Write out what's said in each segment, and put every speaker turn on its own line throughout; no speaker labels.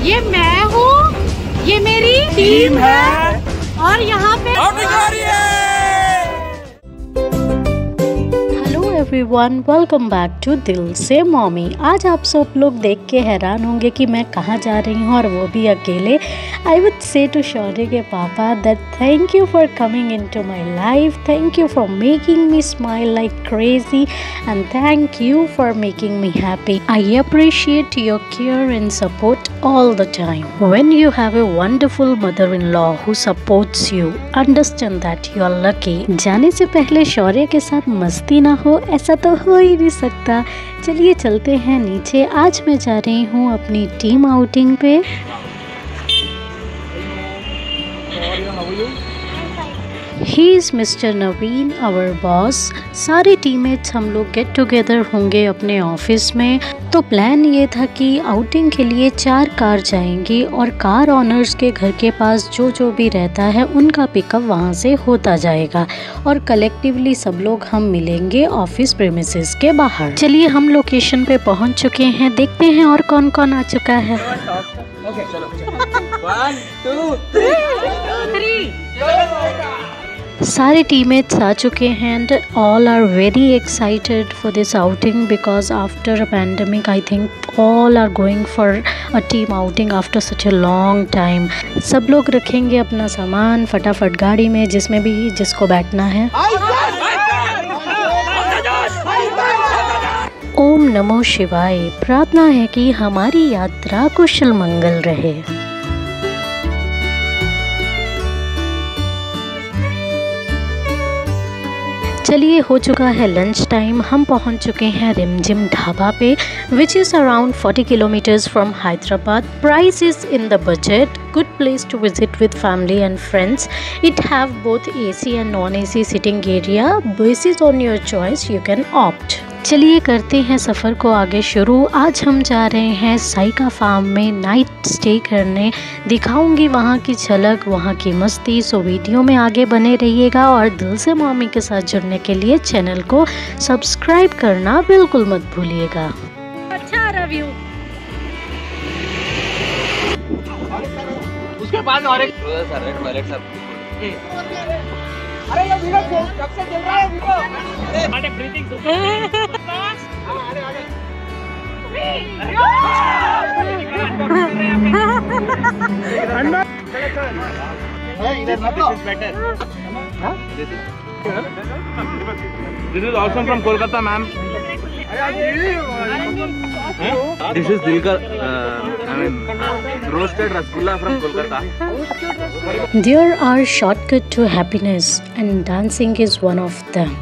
ये मैं हूँ, ये मेरी टीम है और यहाँ पे एवरीवन, वेलकम बैक टू दिल से मॉमी। आज आप सब लोग देख के हैरान होंगे कि मैं कहाँ जा रही हूँ और वो भी अकेले। आई वुड से टू शौर्य के पापा that thank you for coming into my life, thank you for making me smile like crazy and thank you for making me happy. I appreciate your care and support all the time. When you have a wonderful mother-in-law who supports you, understand that you are lucky. जाने से पहले शौर्य के साथ मस्ती ना हो ऐसा तो हो ही नहीं सकता। चलिए चलते हैं नीचे। आज मैं जा रही हूँ अपनी टीम आउटिंग पे। He is Mr. Naveen, our boss. सारी टीममेट्स हम लोग गेट टुगेदर होंगे अपने ऑफिस में। तो प्लान ये था कि आउटिंग के लिए 4 कार जाएंगी और कार ऑनर्स के घर के पास जो भी रहता है उनका पिकअप वहाँ से होता जाएगा और कलेक्टिवली सब लोग हम मिलेंगे ऑफिस प्रेमिसेस के बाहर। चलिए हम लोकेशन पे पहुँच चुके हैं, देखते हैं और कौन कौन आ चुका है।
1 2 3
सारे टीममेट्स आ चुके हैं and all are very excited for this outing because after a pandemic I think all are going for a team outing after such a long time. सब लोग रखेंगे अपना सामान फटाफट गाड़ी में जिसमें भी जिसको बैठना है। ओम नमो शिवाय। प्रार्थना है कि हमारी यात्रा कुशल मंगल रहे। चलिए हो चुका है लंच टाइम। हम पहुंच चुके हैं रिमझिम ढाबा पे which is around 40 kilometres from Hyderabad. Price is in the budget, good place to visit with family and friends. It have both AC and non-AC sitting area. Based on your choice you can opt. चलिए करते हैं सफ़र को आगे शुरू। आज हम जा रहे हैं साइका फार्म में नाइट स्टे करने। दिखाऊंगी वहाँ की झलक, वहाँ की मस्ती। सो वीडियो में आगे बने रहिएगा और दिल से मॉमी के साथ जुड़ने के लिए चैनल को सब्सक्राइब करना बिल्कुल मत भूलिएगा। अच्छा रिव्यू।
उसके बाद और एक सर रेड वायलेट सब। अरे ये वीडियो कब से चल रहा है वीडियो? माटे ब्रीथिंग अरे आगे इधर ना this is better. This is also from Kolkata ma'am. This is Dilkar, roasted rasgulla from Kolkata.
There are shortcuts to happiness and dancing is one of them.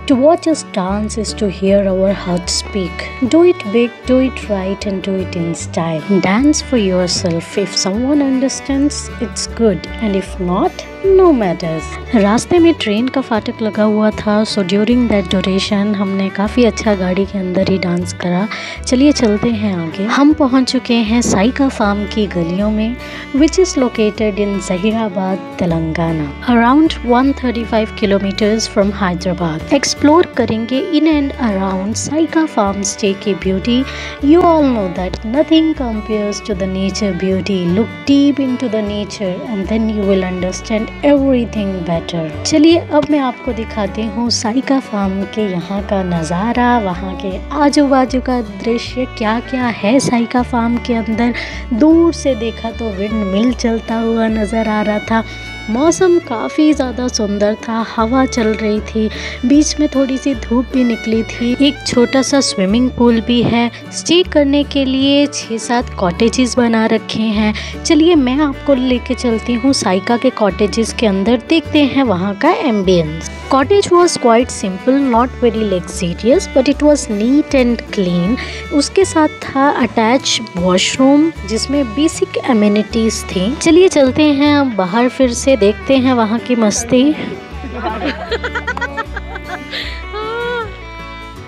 To watch us dance is to hear our hearts speak. Do it big, do it right and do it in style. Dance for yourself. If someone understands, it's good and if not, no matters. रास्ते में train का फाटक लगा हुआ था so during that duration हमने काफ़ी अच्छा गाड़ी के अंदर ही डांस करा। चलिए चलते हैं आगे। हम पहुंच चुके हैं साइका फार्म की गलियों में which is located in Zaheerabad Telangana around 135 kilometres from Hyderabad. Explore करेंगे in and around Saika farm stay की ब्यूटी। You all know that nothing compares to the nature beauty. Look deep into the nature and then you will understand everything better. चलिए अब मैं आपको दिखाती हूँ Saika farm के यहाँ का नज़ारा, वहाँ के आजू बाजू का दृश्य क्या क्या है साइका फार्म के अंदर। दूर से देखा तो विंड मिल चलता हुआ नज़र आ रहा था। मौसम काफ़ी ज़्यादा सुंदर था, हवा चल रही थी, बीच में थोड़ी सी धूप भी निकली थी। एक छोटा सा स्विमिंग पूल भी है। स्टे करने के लिए 6-7 कॉटेजेस बना रखे हैं। चलिए मैं आपको लेके चलती हूँ साइका के कॉटेजेस के अंदर, देखते हैं वहाँ का ambience. Cottage was quite simple, not very luxurious but it was neat and clean. उसके साथ था अटैच वॉशरूम जिसमें बेसिक एमिनिटीज़ थी। चलिए चलते हैं अब बाहर, फिर से देखते हैं वहाँ की मस्ती।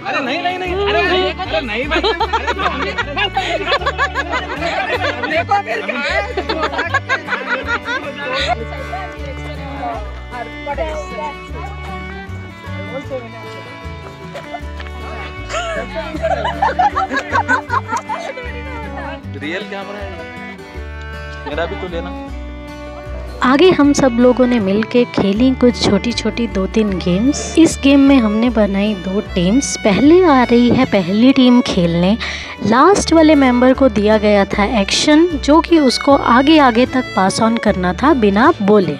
अरे नहीं नहीं नहीं, अरे अरे नहीं देखो फिर क्या है। रियल कैमरा है। मेरा भी तो लेना।
आगे हम सब लोगों ने मिलके खेली कुछ छोटी छोटी 2-3 गेम्स। इस गेम में हमने बनाई 2 टीम्स। पहले आ रही है पहली टीम खेलने। लास्ट वाले मेंबर को दिया गया था एक्शन, जो कि उसको आगे आगे तक पास ऑन करना था बिना बोले।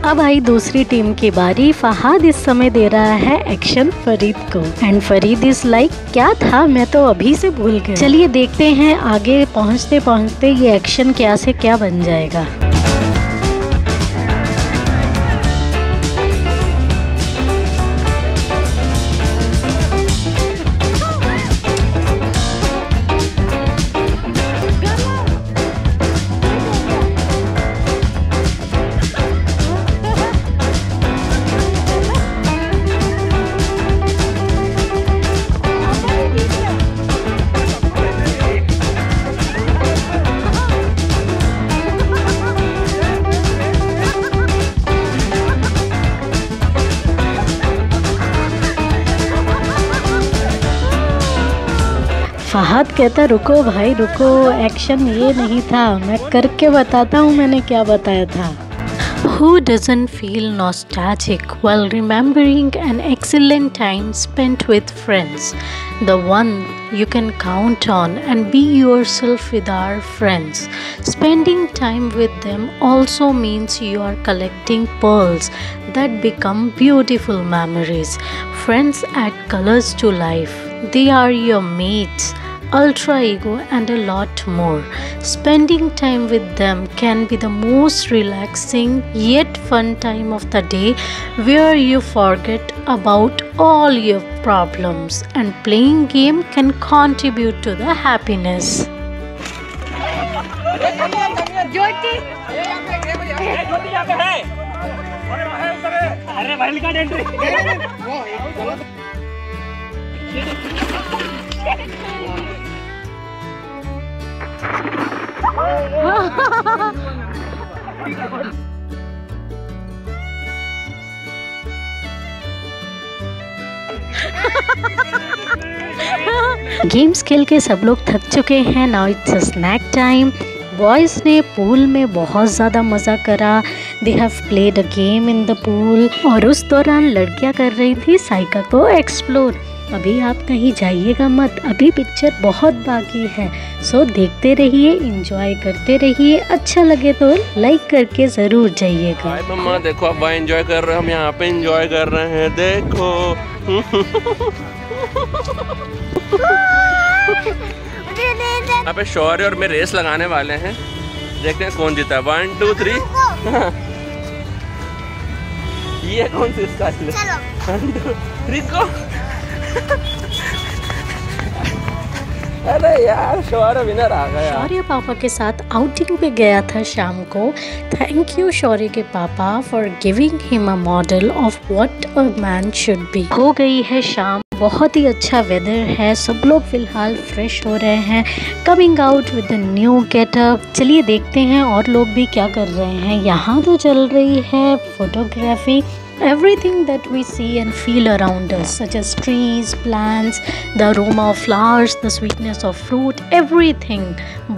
अब आई दूसरी टीम की बारी। फहाद इस समय दे रहा है एक्शन फरीद को एंड फरीद इज लाइक क्या था, मैं तो अभी से भूल गया। चलिए देखते हैं आगे पहुंचते पहुंचते ये एक्शन क्या से क्या बन जाएगा। फहाद कहता रुको भाई रुको, एक्शन ये नहीं था, मैं करके बताता हूँ मैंने क्या बताया था। Who doesn't feel nostalgic while remembering an excellent time spent with friends? The one you can count on and be yourself with our friends. Spending time with them also means you are collecting pearls that become beautiful memories. Friends add colors to life. They are your mates, ultra ego and a lot more. Spending time with them can be the most relaxing yet fun time of the day, where you forget about all your problems and playing game can contribute to the happiness.
ज्योति यहाँ पे है। अरे wild card entry.
Games खेल के सब लोग थक चुके हैं। Now it's a snack time. Boys ने पूल में बहुत ज़्यादा मज़ा करा। They have played a game in the pool. और उस दौरान लड़कियां कर रही थी साइकिल को एक्सप्लोर। अभी आप कहीं जाइएगा मत, अभी पिक्चर बहुत बाकी है। सो देखते रहिए, एंजॉय करते रहिए। अच्छा लगे तो लाइक करके ज़रूर जाइएगा।
हाय मम्मा, देखो आप वहाँ एंजॉय कर रहे हैं, हम यहाँ पे एंजॉय कर रहे हैं, देखो। यहाँ पे शौर्य और मैं रेस लगाने वाले हैं, देखते हैं कौन जीता है। 1 2 3। ये कौन सी स्टाइल है? 1 2 3 को। अरे यार शौर्य विनर आ गया।
शौर्य पापा के साथ आउटिंग पे गया था शाम को। थैंक यू शौर्य के पापा for giving him a model of what a man should be. हो गई है शाम, बहुत ही अच्छा वेदर है, सब लोग फिलहाल फ्रेश हो रहे हैं, coming out with the new getup. चलिए देखते हैं और लोग भी क्या कर रहे हैं। यहाँ तो चल रही है photography. Everything that we see and feel around us, such as trees, plants, the aroma of flowers, the sweetness of fruit, everything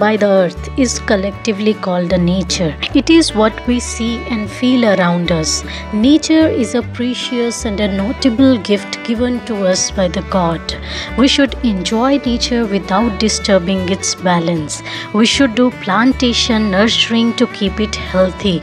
by the earth is collectively called a nature. It is what we see and feel around us. Nature is a precious and a notable gift given to us by the God. We should enjoy nature without disturbing its balance. We should do plantation, nurturing to keep it healthy.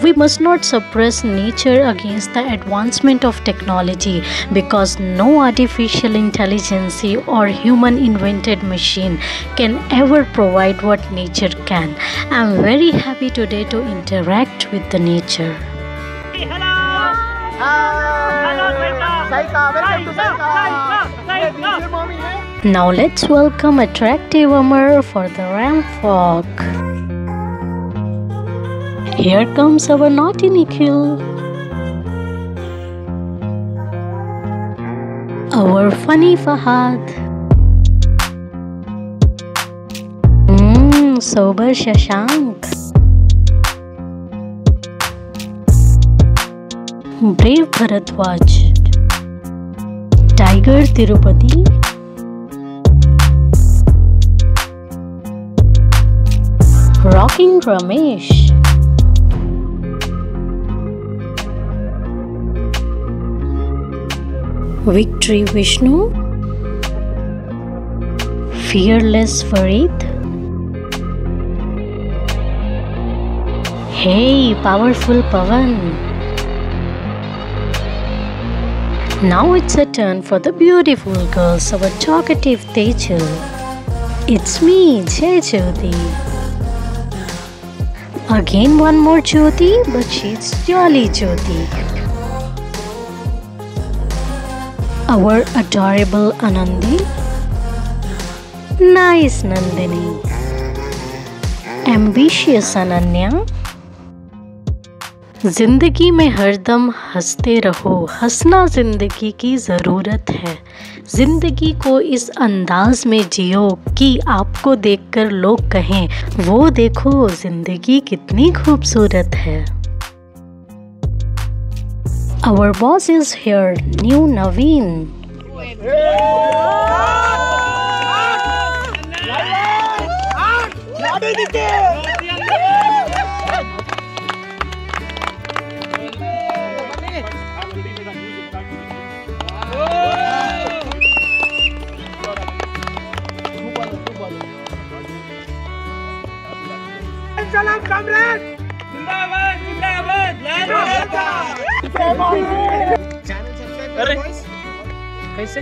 We must not suppress nature against the advancement of technology, because no artificial intelligence or human invented machine can ever provide what nature can. I am very happy today to interact with the nature.
Hello. Hello, Saika. Welcome to Saika.
Now let's welcome attractive Amar for the ramp walk. Here comes our naughty Nikhil. our funny Fahad. Sober Shashank. Brave Bharadwaj. Tiger Tirupati. Rocking Ramesh. Victory Vishnu. Fearless Farid. Hey, powerful Pavan. Now it's a turn for the beautiful girls, our talkative Teju. It's me, Jai Jyoti. Again one more Jyoti, but she's Jolly Jyoti. Our adorable Anandi. Nice Nandini. Ambitious Ananya. जिंदगी में हरदम हंसते रहो, हंसना जिंदगी की ज़रूरत है। जिंदगी को इस अंदाज में जियो कि आपको देखकर लोग कहें, वो देखो जिंदगी कितनी खूबसूरत है। Our boss is here, new Naveen.
सलाम कमरेड, जिंदाबाद जिंदाबाद। अरे कैसे?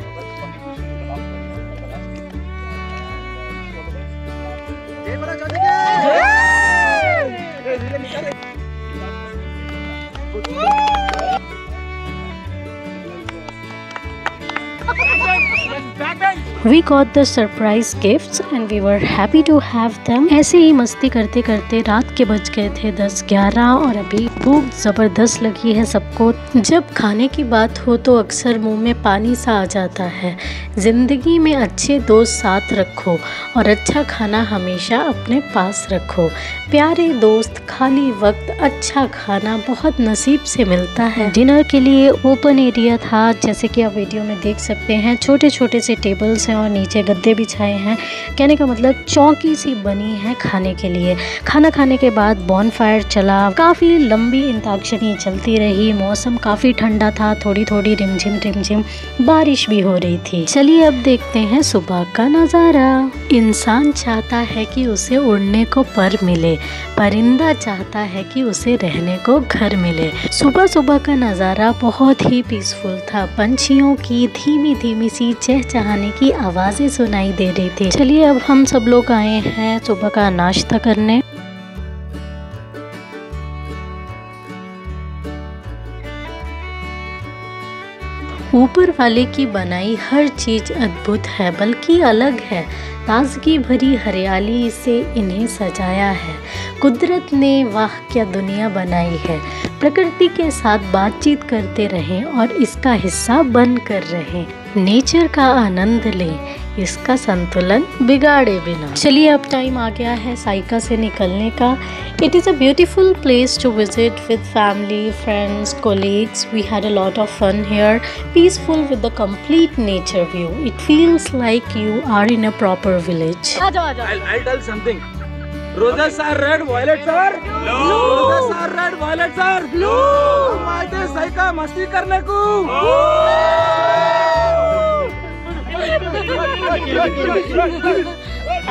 We got the surprise gifts and we were happy to have them. ऐसे ही मस्ती करते करते रात के बज गए थे 10-11 और अभी भूख ज़बरदस्त लगी है सबको। जब खाने की बात हो तो अक्सर मुंह में पानी सा आ जाता है। ज़िंदगी में अच्छे दोस्त साथ रखो और अच्छा खाना हमेशा अपने पास रखो। प्यारे दोस्त, खाली वक्त, अच्छा खाना बहुत नसीब से मिलता है। डिनर के लिए ओपन एरिया था, जैसे कि आप वीडियो में देख सकते हैं। छोटे छोटे से टेबल्स हैं और नीचे गद्दे बिछाए हैं। कहने का मतलब चौकी सी बनी है खाने के लिए। खाना खाने के बाद बॉनफायर चला, काफ़ी लंबी अंताक्षरी चलती रही। मौसम काफ़ी ठंडा था, थोड़ी थोड़ी रिमझिम बारिश भी हो रही थी। चलिए अब देखते हैं सुबह का नज़ारा। इंसान चाहता है कि उसे उड़ने को पर मिले, परिंदा चाहता है कि उसे रहने को घर मिले। सुबह सुबह का नज़ारा बहुत ही पीसफुल था। पंछियों की धीमी धीमी सी चहचहाने की आवाज़ें सुनाई दे रही थी। चलिए अब हम सब लोग आए हैं सुबह का नाश्ता करने। ऊपर वाले की बनाई हर चीज़ अद्भुत है, बल्कि अलग है। ताजगी भरी हरियाली से इन्हें सजाया है। कुदरत ने वाह क्या दुनिया बनाई है। प्रकृति के साथ बातचीत करते रहें और इसका हिस्सा बनकर रहें। नेचर का आनंद लें, इसका संतुलन बिगाड़े बिना। चलिए अब टाइम आ गया है साइका से निकलने का। It is a beautiful place to visit with family, friends, colleagues. We had a lot of fun here, peaceful with the complete nature view. It feels like you are in a proper village.
I'll tell something. Roses are red, violets are blue. Roses are red, violets are blue. हम आए थे साइका मस्ती करने को।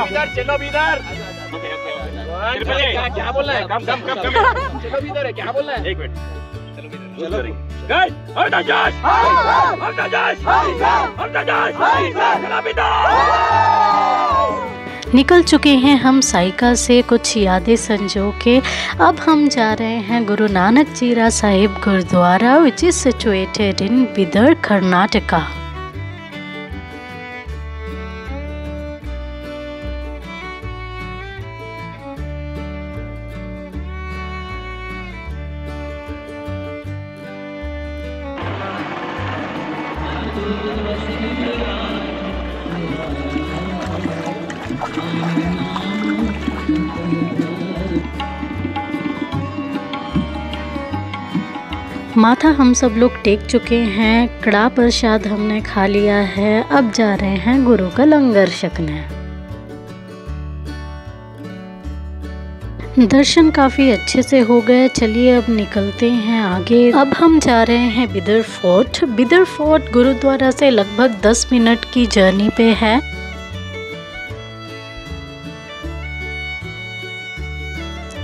इधर चलो इधर। क्या बोलना है? कम चलो इधर है, क्या बोलना है? एक मिनट चलो गाइस, हट जोश, हट जोश, हट जोश।
निकल चुके हैं हम साइका से कुछ यादें संजो के। अब हम जा रहे हैं Guru Nanak Jhira Sahib Gurdwara, which is situated in Bidar, Karnataka. माथा हम सब लोग टेक चुके हैं, कड़ा प्रसाद हमने खा लिया है। अब जा रहे हैं गुरु का लंगर छकने। दर्शन काफ़ी अच्छे से हो गए। चलिए अब निकलते हैं आगे। अब हम जा रहे हैं बिदर फोर्ट। बिदर फोर्ट गुरुद्वारा से लगभग 10 मिनट की जर्नी पे है।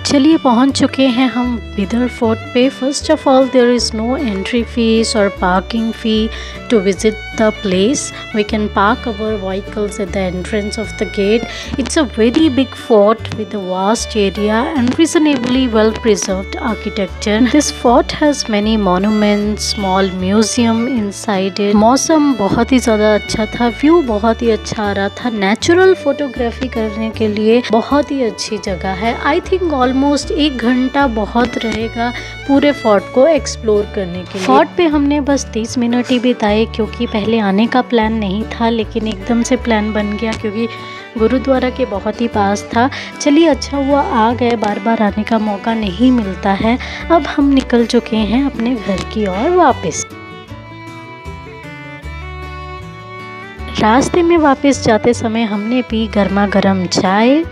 चलिए पहुंच चुके हैं हम बिदर फोर्ट पे। First of all there is no entry fees और parking fee to visit the place. We can park our vehicles at the entrance of the gate. It's a very big fort with a vast area and reasonably well preserved architecture. This fort has many monuments, small museum inside it. मौसम बहुत ही ज़्यादा अच्छा था, view बहुत ही अच्छा आ रहा था। Natural photography करने के लिए बहुत ही अच्छी जगह है। आई थिंक ऑलमोस्ट 1 घंटा बहुत रहेगा पूरे फोर्ट को एक्सप्लोर करने के लिए। फोर्ट पे हमने बस 30 मिनट ही बिताए क्योंकि पहले आने का प्लान नहीं था, लेकिन एकदम से प्लान बन गया क्योंकि गुरुद्वारा के बहुत ही पास था। चलिए अच्छा हुआ आ गए, बार बार आने का मौका नहीं मिलता है। अब हम निकल चुके हैं अपने घर की ओर वापस। रास्ते में वापस जाते समय हमने पी गर्मा गर्म चाय।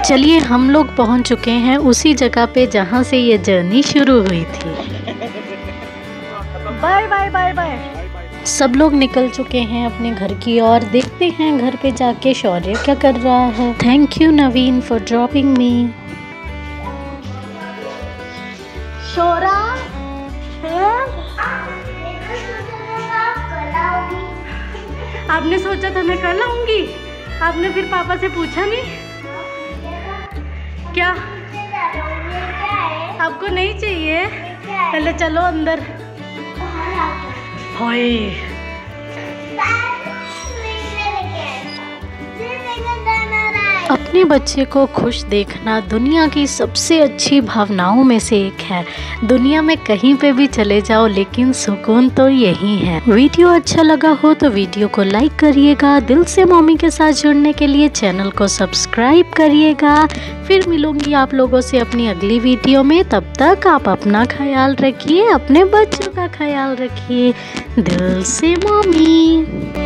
चलिए हम लोग पहुंच चुके हैं उसी जगह पे जहां से ये जर्नी शुरू हुई थी। Bye bye bye bye. सब लोग निकल चुके हैं अपने घर की ओर। देखते हैं घर पे जाके शौर्य क्या कर रहा है। Thank you Naveen for dropping me. Saura आपने सोचा था मैं कल आऊंगी, आपने फिर पापा से पूछा नहीं क्या? आपको नहीं चाहिए? पहले चलो अंदर। होए अपने बच्चे को खुश देखना दुनिया की सबसे अच्छी भावनाओं में से एक है। दुनिया में कहीं पे भी चले जाओ लेकिन सुकून तो यही है। वीडियो अच्छा लगा हो तो वीडियो को लाइक करिएगा। दिल से मम्मी के साथ जुड़ने के लिए चैनल को सब्सक्राइब करिएगा। फिर मिलूंगी आप लोगों से अपनी अगली वीडियो में। तब तक आप अपना ख्याल रखिए, अपने बच्चों का ख्याल रखिए। दिल से मम्मी।